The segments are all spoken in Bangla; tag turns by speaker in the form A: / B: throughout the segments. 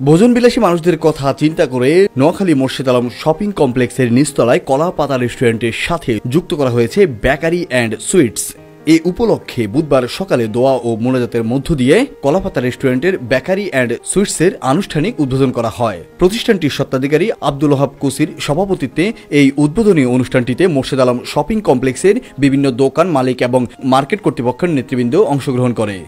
A: ভোজনবিলাসী মানুষদের কথা চিন্তা করে নোয়াখালী মোর্শেদ আলম শপিং কমপ্লেক্সের নিচতলায় কলাপাতা রেস্টুরেন্টের সাথে যুক্ত করা হয়েছে বেকারি অ্যান্ড সুইটস। এই উপলক্ষে বুধবার সকালে দোয়া ও মোনাজাতের মধ্য দিয়ে কলাপাতা রেস্টুরেন্টের বেকারি অ্যান্ড সুইটসের আনুষ্ঠানিক উদ্বোধন করা হয়। প্রতিষ্ঠানটির স্বত্বাধিকারী আব্দুল ওহাব কুসির সভাপতিত্বে এই উদ্বোধনী অনুষ্ঠানটিতে মোর্শেদ আলম শপিং কমপ্লেক্সের বিভিন্ন দোকান মালিক এবং মার্কেট কর্তৃপক্ষের নেতৃবৃন্দ অংশগ্রহণ করে।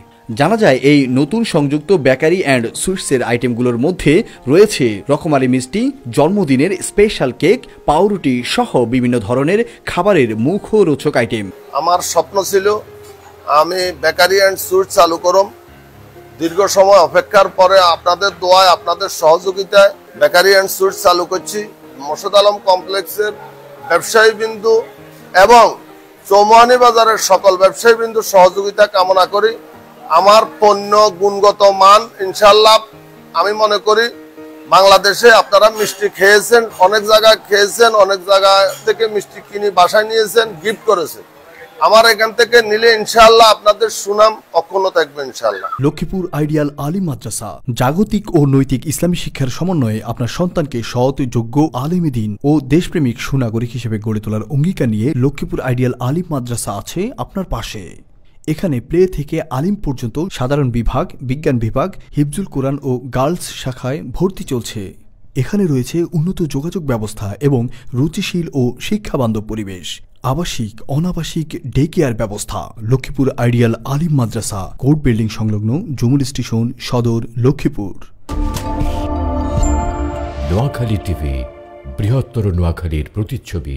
A: জানা যায় এই নতুন সংযুক্ত বেকারি অ্যান্ড সুইটসের আইটেমগুলোর মধ্যে রয়েছে রকমারি মিষ্টি, জন্মদিনের স্পেশাল কেক, পাউরুটি সহ বিভিন্ন ধরনের খাবারের মুখরোচক আইটেম।
B: আমার স্বপ্ন ছিল আমি বেকারি অ্যান্ড সুইটস চালু করব। দীর্ঘ সময় অপেক্ষার পরে আপনাদের দোয়ায়, আপনাদের সহযোগিতায় বেকারি অ্যান্ড সুইটস চালু করছি। মোর্শেদ আলম কমপ্লেক্সের ব্যবসায়ী বিন্দু এবং চৌমুহানী বাজারের সকল ব্যবসায়ী বিন্দু সহযোগিতা কামনা করি। আমার পণ্য গুণগত মান ইনশাল্লাহ আমি মনে করি বাংলাদেশে আপনারা মিষ্টি খেয়েছেন, অনেক জায়গায় খেয়েছেন, অনেক জায়গা থেকে মিষ্টি কিনে বাসায় নিয়েছেন, গিফট করেছেন। আমার এখান থেকে নিলে ইনশাআল্লাহ আপনাদের সুনাম অক্ষুণ্ণ থাকবে ইনশাআল্লাহ।
A: লক্ষ্মীপুর আইডিয়াল আলিম মাদ্রাসা জাগতিক ও নৈতিক ইসলামী শিক্ষার সমন্বয়ে আপনার সন্তানকে সৎ, যোগ্য, আলেমে দ্বীন ও দেশপ্রেমিক সুনাগরিক হিসেবে গড়ে তোলার অঙ্গীকার নিয়ে লক্ষ্মীপুর আইডিয়াল আলিম মাদ্রাসা আছে আপনার পাশে। এখানে প্লে থেকে আলিম পর্যন্ত সাধারণ বিভাগ, বিজ্ঞান বিভাগ, হিফজুল কোরআন ও গার্লস শাখায় ভর্তি চলছে। এখানে রয়েছে উন্নত যোগাযোগ ব্যবস্থা এবং রুচিশীল ও শিক্ষাবান্ধব পরিবেশ, আবাসিক অনাবাসিক ডে কেয়ার ব্যবস্থা। লক্ষ্মীপুর আইডিয়াল আলিম মাদ্রাসা, কোর্ট বিল্ডিং সংলগ্ন, জুমুল স্টেশন, সদর, লক্ষ্মীপুর।
C: নোয়াখালী টিভি, বৃহত্তর নোয়াখালীর প্রতিচ্ছবি।